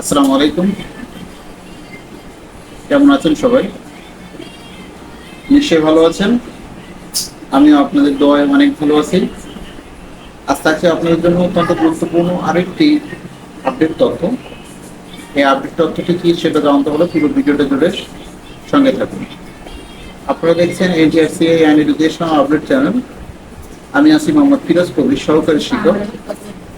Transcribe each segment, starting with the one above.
আসসালামু আলাইকুম। কেমন আছেন সবাই? নিশ্চয়ই ভালো আছেন। আমিও আপনাদের দোয়ায় অনেক ভালো আছি। আজ থাকছে আপনাদের জন্য অত্যন্ত গুরুত্বপূর্ণ আরেকটি আপডেট তথ্য। এই আপডেট তথ্যটি কি সেটা জানতে হলে পুরো ভিডিওটা জুড়ে সঙ্গে থাকুন। আপনারা দেখছেন NTRCA and educational update channel. আমি আছি মোহাম্মদ ফিরোজ কবির, সহকারী শিক্ষক।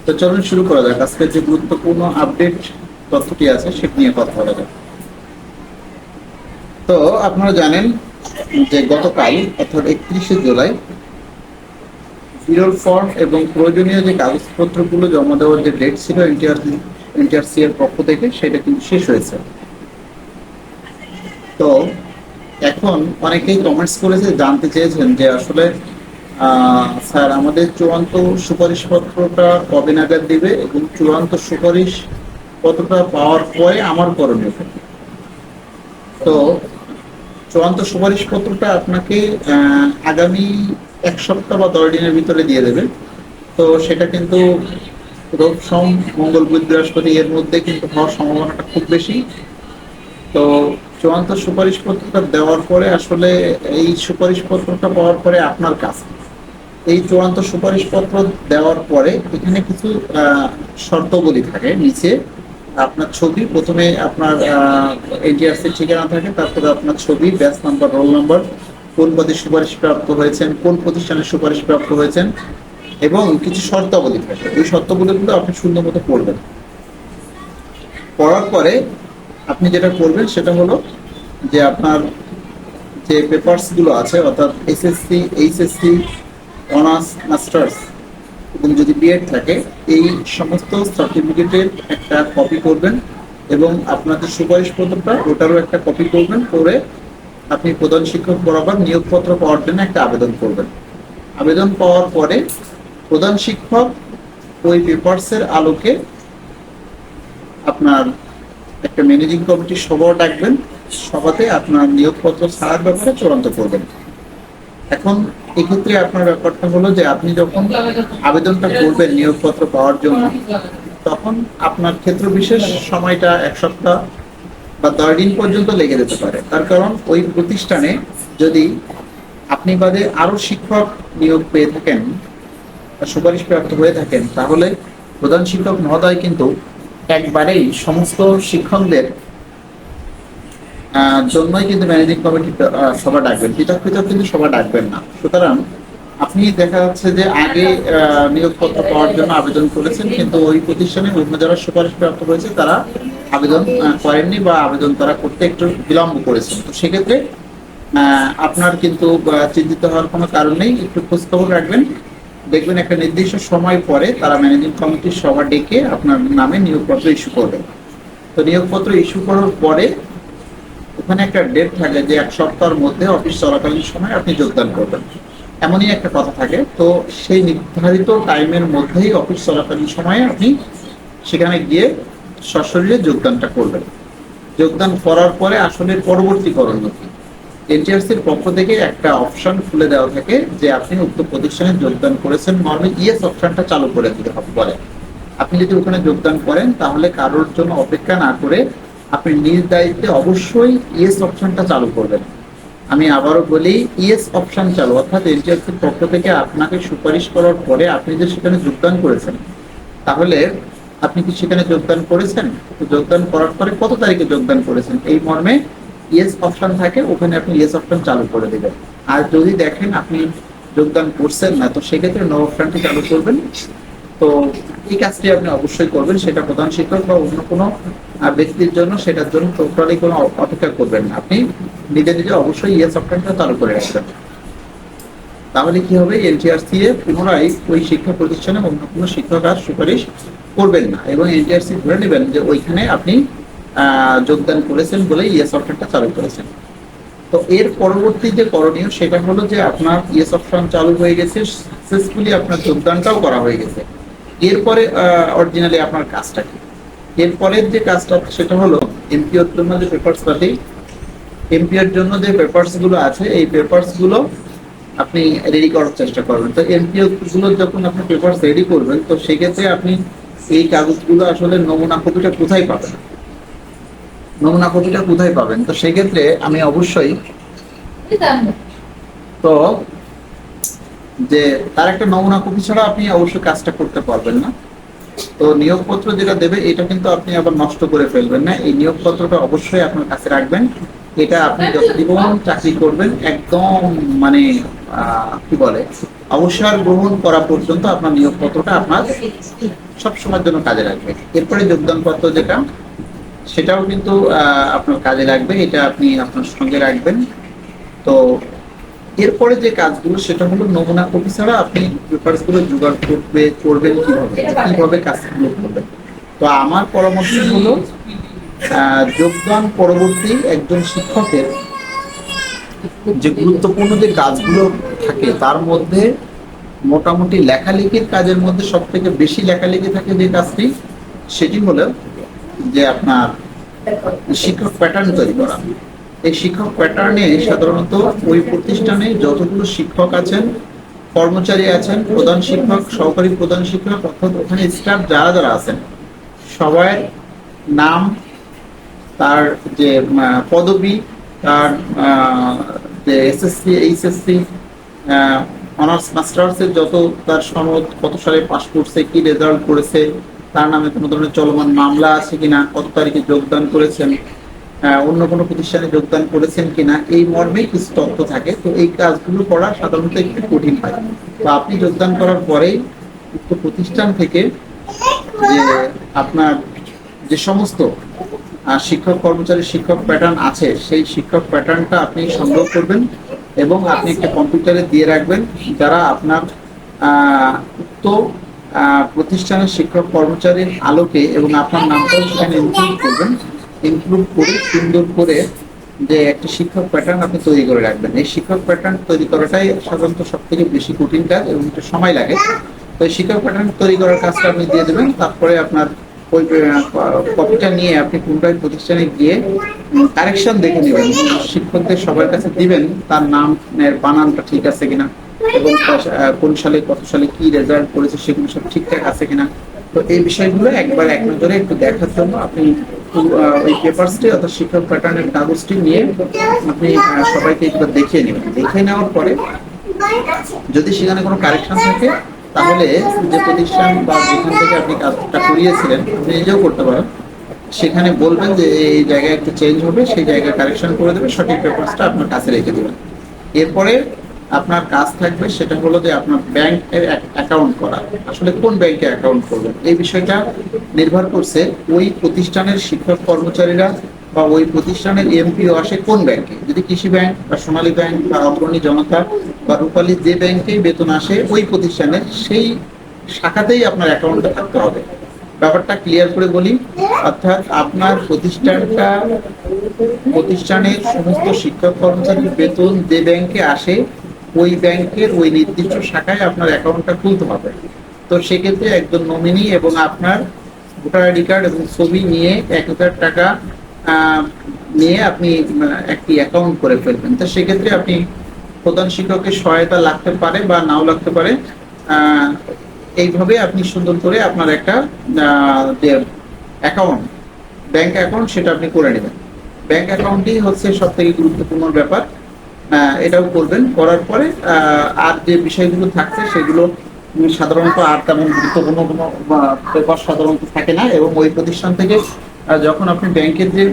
তো চলুন শুরু করা যাক। আজকের যে গুরুত্বপূর্ণ আপডেট তথ্যটি আছে সেটি নিয়ে কথা বলা যাক। তো আপনারা জানেন যে গতকাল অর্থাৎ 31শে জুলাই বিরল ফর্ম এবং প্রয়োজনীয় যে কাগজপত্রগুলো জমা দেওয়ার যে ডেট ছিল এনটিআরসি এর পক্ষ থেকে সেটা কিন্তু শেষ হয়েছে। তো এখন অনেকেই কমেন্টস করেছে, জানতে চেয়েছেন যে আসলে স্যার আমাদের চূড়ান্ত সুপারিশপত্রটা কবে নাগাদ দিবে এবং চূড়ান্ত সুপারিশ পত্রটা পাওয়ার পরে আমার করণীয় কি? তো চূড়ান্ত সুপারিশপত্রটা আপনাকে আগামী 1 সপ্তাহ বা 10 দিনের ভিতরে দিয়ে দেবে। তো সেটা কিন্তু রোগ সোম মঙ্গল বুধ বৃহস্পতি এর মধ্যে কিন্তু হওয়ার সম্ভাবনাটা খুব বেশি। তো চূড়ান্ত সুপারিশপত্রটা দেওয়ার পরে আসলে এই সুপারিশপত্রটা পাওয়ার পরে আপনার কাজ, এই চূড়ান্ত সুপারিশপত্র দেওয়ার পরে এখানে কিছু শর্তাবলী থাকে নিচে। আপনার ছবি প্রথমে, আপনার এনটিআরসির ঠিকানা থাকে, তারপরে আপনার ছবি, ব্যাচ নাম্বার, রোল নাম্বার, কোন পদে সুপারিশ প্রাপ্ত হয়েছেন, কোন প্রতিষ্ঠানের সুপারিশ প্রাপ্ত হয়েছেন এবং কিছু শর্তাবলী থাকে। এই শর্তাবলীগুলো আপনি সুন্দর মতো পড়বেন। পড়ার পরে আপনি যেটা করবেন সেটা হলো যে আপনার যে পেপারসগুলো আছে অর্থাৎ এসএসসি, এইচএসসি, অনার্স, মাস্টার্স এবং যদি বিএড থাকে এই সমস্ত সার্টিফিকেটের একটা কপি করবেন এবং আপনার যে সুপারিশপত্রটা ওটারও একটা কপি করবেন, করে আপনি প্রধান শিক্ষক বরাবর নিয়োগপত্র পাওয়ার জন্য একটা আবেদন করবেন। আবেদন পাওয়ার পরে প্রধান শিক্ষক ওই পেপারসের আলোকে আপনার একটা ম্যানেজিং কমিটির সভা ডাকবেন। সভাতে আপনার নিয়োগপত্র ছাড়ার ব্যাপারে চূড়ান্ত করবেন। এখন এক্ষেত্রে আপনার ব্যাপারটা হলো যে আপনি যখন আবেদনটা করবেন নিয়োগপত্র পাওয়ার জন্য, তখন আপনার ক্ষেত্র বিশেষ সময়টা 1 সপ্তাহ বা 10 দিন পর্যন্ত লেগে যেতে পারে। তার কারণ ওই প্রতিষ্ঠানে যদি আপনি বাদে আরো শিক্ষক নিয়োগ পেয়ে থাকেন বা সুপারিশ প্রাপ্ত হয়ে থাকেন, তাহলে প্রধান শিক্ষক মহোদয় কিন্তু একবারেই সমস্ত শিক্ষকদের জন্যই কিন্তু ম্যানেজিং কমিটি সভা ডাকবেন, পৃথক পৃথক কিন্তু সভা ডাকবেন না। সুতরাং আপনি দেখা যাচ্ছে যে আগে নিয়োগপত্র পাওয়ার জন্য আবেদন করেছেন, কিন্তু ওই প্রতিষ্ঠানে অন্য যারা সুপারিশ প্রাপ্ত হয়েছে তারা আবেদন করেননি বা আবেদন তারা করতে একটু বিলম্ব করেছেন। তো সেক্ষেত্রে আপনার কিন্তু চিন্তিত হওয়ার কোনো কারণ নেই। একটু খোঁজখবর রাখবেন, দেখবেন একটা নির্দিষ্ট সময় পরে তারা ম্যানেজিং কমিটির সভা ডেকে আপনার নামে নিয়োগপত্র ইস্যু করবেন। তো নিয়োগপত্র ইস্যু করার পরে ওখানে একটা ডেট থাকে যে 1 সপ্তাহের মধ্যে অফিস চলাকালীন সময় আপনি যোগদান করবেন, এমনই একটা কথা থাকে। তো সেই নির্ধারিত টাইমের মধ্যেই অফিস চলাকালীন সময়ে আপনি সেখানে গিয়ে সশরীরে যোগদানটা করবেন। যোগদান করার পরে আসলে পরবর্তী করণীয় কি, এনটিআরসির পক্ষ থেকে একটা অপশন খুলে দেওয়া থাকে যে আপনি উক্ত প্রতিষ্ঠানে যোগদান করেছেন মর্মে ইয়েস অপশনটা চালু করে দিতে হবে বলে। আপনি যদি ওখানে যোগদান করেন তাহলে কারোর জন্য অপেক্ষা না করে আপনি নিজ দায়িত্বে অবশ্যই ইয়েস অপশনটা চালু করবেন। আমি আবারও বলি, ইয়েস অপশন চালু, অর্থাৎ এনটিআরসির পক্ষ থেকে আপনাকে সুপারিশ করার পরে আপনি যে সেখানে যোগদান করেছেন, তাহলে আপনি কি সেখানে যোগদান করেছেন? যোগদান করার পরে কত তারিখে যোগদান করেছেন এই মর্মে ইয়েস অপশন থাকে, ওখানে আপনি ইয়েস অপশন চালু করে দেবেন। আর যদি দেখেন আপনি যোগদান করছেন না, তো সেক্ষেত্রে নো অপশনটি চালু করবেন। তো এই কাজটি আপনি অবশ্যই করবেন, সেটা প্রধান শিক্ষক বা অন্য কোনো ব্যক্তির জন্য, সেটার জন্য টোটালি কোনো অপেক্ষা করবেন না। আপনি নিজে নিজে অবশ্যই ইয়েস অপশনটা চালু করে রাখবেন। তাহলে কি হবে, এনটিআরসি এ পুনরায় ওই শিক্ষা প্রতিষ্ঠানে অন্য কোনো শিক্ষক আর সুপারিশ করবেন না এবং এনটিআরসি ধরে নেবেন যে ওইখানে আপনি যোগদান করেছেন বলে ইয়েস অপশনটা চালু করেছেন। তো এর পরবর্তী যে করণীয় সেটা হলো যে আপনার ইয়েস অপশন চালু হয়ে গেছে, সাকসেসফুলি আপনার যোগদানটাও করা হয়ে গেছে। এরপরে অরিজিনালি আপনার কাজটা কি, এরপরের যে কাজটা সেটা হলো এমপিওর জন্য যে পেপারস পাতি, এমপিওর জন্য যে পেপারস গুলো আছে এই পেপারস গুলো আপনি রেডি করার চেষ্টা করবেন। তো এমপিও গুলো যখন আপনি পেপারস রেডি করবেন, তো সেক্ষেত্রে আপনি এই কাগজগুলো আসলে নমুনা কপিটা কোথায় পাবেন, নমুনা কপিটা কোথায় পাবেন? তো সেক্ষেত্রে আমি অবশ্যই তো যে তার একটা নমুনা কপি ছাড়া আপনি অবশ্যই কাজটা করতে পারবেন না। তো নিয়োগপত্র যেটা দেবে এটা কিন্তু আপনি আবার নষ্ট করে ফেলবেন না, এই নিয়োগপত্রটা অবশ্যই আপনার কাছে রাখবেন। এটা আপনি যতদিন চাকরি করবেন একদম মানে কি বলে অবসর গ্রহণ করা পর্যন্ত আপনার নিয়োগপত্রটা আপনার সবসময়ের জন্য কাজে লাগবে। এরপরে যোগদানপত্র যেটা সেটাও কিন্তু আপনার কাজে লাগবে, এটা আপনি আপনার সঙ্গে রাখবেন। তো এরপরে যে কাজগুলো সেটা হলো নমুনা কপি ছাড়া আপনি পেপারস গুলো জোগাড় করবেন কিভাবে কাজগুলো করবেন। তো আমার পরামর্শ হলো যোগদান পরবর্তী একজন শিক্ষকের যে গুরুত্বপূর্ণ যে কাজগুলো থাকে তার মধ্যে মোটামুটি লেখালেখির কাজের মধ্যে সব থেকে বেশি লেখালেখি থাকে যে কাজটি, সেটি হলো যে আপনার শিক্ষক প্যাটার্ন তৈরি করা। এই শিক্ষক প্যাটার্নে সাধারণত ওই প্রতিষ্ঠানে যতগুলো শিক্ষক আছেন, কর্মচারী আছেন, প্রধান শিক্ষক, সহকারী প্রধান শিক্ষক, অর্থাৎ ওখানে স্টাফ যারা যারা আছেন সবার নাম, তার যে পদবি, তার যে এসএসসি এইচএসসি অনার্স মাস্টার্সের যত তার সনদ, কত সালে পাস করছে, কি রেজাল্ট করেছে, তার নামে কোনো ধরনের চলমান মামলা আছে কিনা, কত তারিখে যোগদান করেছেন, অন্য কোনো প্রতিষ্ঠানে যোগদান করেছেন কিনা, এই মর্মে কিছু তথ্য থাকে। তো এই কাজগুলো করা সাধারণত একটু কঠিন হয়। তো আপনি যোগদান করার পরেই উক্ত প্রতিষ্ঠান থেকে যে আপনার যে সমস্ত শিক্ষক কর্মচারী শিক্ষক প্যাটার্ন আছে সেই শিক্ষক প্যাটার্নটা আপনি সংগ্রহ করবেন এবং আপনি একটা কম্পিউটারে দিয়ে রাখবেন, যারা আপনার উক্ত প্রতিষ্ঠানের শিক্ষক কর্মচারীর আলোকে এবং আপনার নামটাও সেখানে ইনক্লুড করবেন। ইনক্লুড করে সুন্দর করে যে একটা শিক্ষক প্যাটার্ন আপনি তৈরি করে রাখবেন। এই শিক্ষক প্যাটার্ন তৈরি করাটাই সাধারণত সব থেকে বেশি কঠিন কাজ এবং একটু সময় লাগে। তো এই শিক্ষক প্যাটার্ন তৈরি করার কাজটা আপনি দিয়ে দেবেন। তারপরে আপনার ওই কপিটা নিয়ে আপনি পুনরায় প্রতিষ্ঠানে গিয়ে কারেকশন দেখে নেবেন, শিক্ষকদের সবার কাছে দিবেন তার নামের বানানটা ঠিক আছে কিনা এবং কোন সালে কত সালে কি রেজাল্ট করেছে সেগুলো সব ঠিকঠাক আছে কিনা। তো এই বিষয়গুলো একবার এক নজরে একটু দেখার জন্য আপনি ওই পেপারসটি অর্থাৎ শিক্ষক প্যাটার্নের কাগজটি নিয়ে আপনি সবাইকে একবার দেখিয়ে নেবেন। দেখে নেওয়ার পরে যদি সেখানে কোনো কারেকশন থাকে তাহলে যে প্রতিষ্ঠান বা যেখান থেকে আপনি কাজটা করিয়েছিলেন আপনি নিজেও করতে পারেন, সেখানে বলবেন যে এই জায়গায় একটু চেঞ্জ হবে, সেই জায়গায় কারেকশন করে দেবে, সঠিক পেপারসটা আপনার কাছে রেখে দেবেন। এরপরে আপনার কাজ থাকবে সেটা হলো যে আপনার ব্যাংকের অ্যাকাউন্ট করা। আসলে কোন ব্যাংকে অ্যাকাউন্ট করবেন এই বিষয়টা নির্ভর করছে ওই প্রতিষ্ঠানের শিক্ষক কর্মচারীরা বা ওই প্রতিষ্ঠানের এমপিও আসে কোন ব্যাংকে। যদি কৃষি ব্যাংক বা সোনালী ব্যাংক বা অগ্রণী জনতা বা রূপালী যে ব্যাংকেই বেতন আসে ওই প্রতিষ্ঠানের সেই শাখাতেই আপনার অ্যাকাউন্টটা থাকতে হবে। ব্যাপারটা ক্লিয়ার করে বলি, অর্থাৎ আপনার প্রতিষ্ঠানের সমস্ত শিক্ষক কর্মচারীর বেতন যে ব্যাংকে আসে ওই ব্যাংকের ওই নির্দিষ্ট শাখায় আপনার অ্যাকাউন্টটা খুলতে হবে। তো সেক্ষেত্রে একজন নমিনি এবং আপনার ভোটার আইডি কার্ড এবং ছবি নিয়ে 1,000 টাকা নিয়ে আপনি একটি অ্যাকাউন্ট করে ফেলবেন। তো সেক্ষেত্রে আপনি প্রধান শিক্ষকের সহায়তা লাগতে পারে বা নাও লাগতে পারে, এইভাবে আপনি সুন্দর করে আপনার একটা যে অ্যাকাউন্ট ব্যাংক অ্যাকাউন্ট সেটা আপনি করে নেবেন। ব্যাংক অ্যাকাউন্টই হচ্ছে সব থেকে গুরুত্বপূর্ণ ব্যাপার। এটাও করবেন, করার পরে আর যে বিষয়গুলো থাকছে সেগুলো সাধারণত আর তেমন গুরুত্বপূর্ণ কোনো পেপার সাধারণত থাকে না। এবং ওই প্রতিষ্ঠান থেকে যখন আপনি ব্যাংকের যে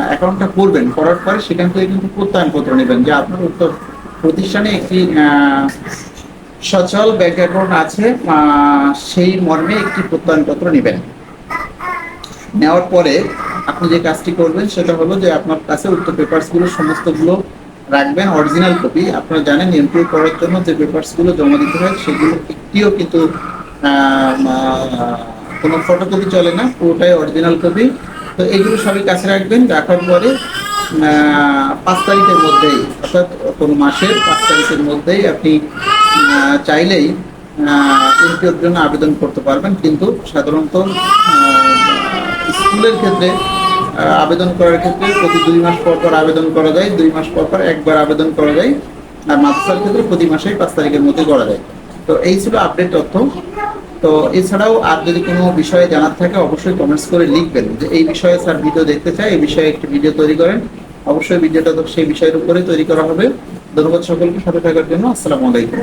অ্যাকাউন্টটা করবেন করার পরে সেখান থেকে কিন্তু প্রত্যয়নপত্র নেবেন যে আপনার উত্তর প্রতিষ্ঠানে একটি সচল ব্যাংক অ্যাকাউন্ট আছে, সেই মর্মে একটি প্রত্যয়নপত্র নেবেন। নেওয়ার পরে আপনি যে কাজটি করবেন সেটা হলো যে আপনার কাছে উক্ত পেপারসগুলো সমস্তগুলো রাখবেন অরিজিনাল কপি। আপনারা জানেন এমপিও করার জন্য যে পেপারসগুলো জমা দিতে হয় সেগুলো একটিও কিন্তু কোনো ফটোকপি চলে না, পুরোটাই অরিজিনাল কপি। তো এইগুলো সবই কাছে রাখবেন। রাখার পরে 5 তারিখের মধ্যেই অর্থাৎ কোনো মাসের 5 তারিখের মধ্যেই আপনি চাইলেই এমপিওর জন্য আবেদন করতে পারবেন। কিন্তু সাধারণত স্কুলের ক্ষেত্রে আবেদন করার ক্ষেত্রে প্রতি 2 মাস পর পর আবেদন করা যায়, 2 মাস পর পর একবার আবেদন করা যায়। আর মাদ্রাসার ক্ষেত্রে প্রতি মাসেই 5 তারিখের মধ্যে করা যায়। তো এই ছিল আপডেট তথ্য। তো এছাড়াও আর যদি কোনো বিষয়ে জানার থাকে অবশ্যই কমেন্টস করে লিখবেন যে এই বিষয়ে স্যার ভিডিও দেখতে চাই, এই বিষয়ে একটি ভিডিও তৈরি করেন। অবশ্যই ভিডিওটা তো সেই বিষয়ের উপরে তৈরি করা হবে। ধন্যবাদ সকলকে সাথে থাকার জন্য। আসসালামু আলাইকুম।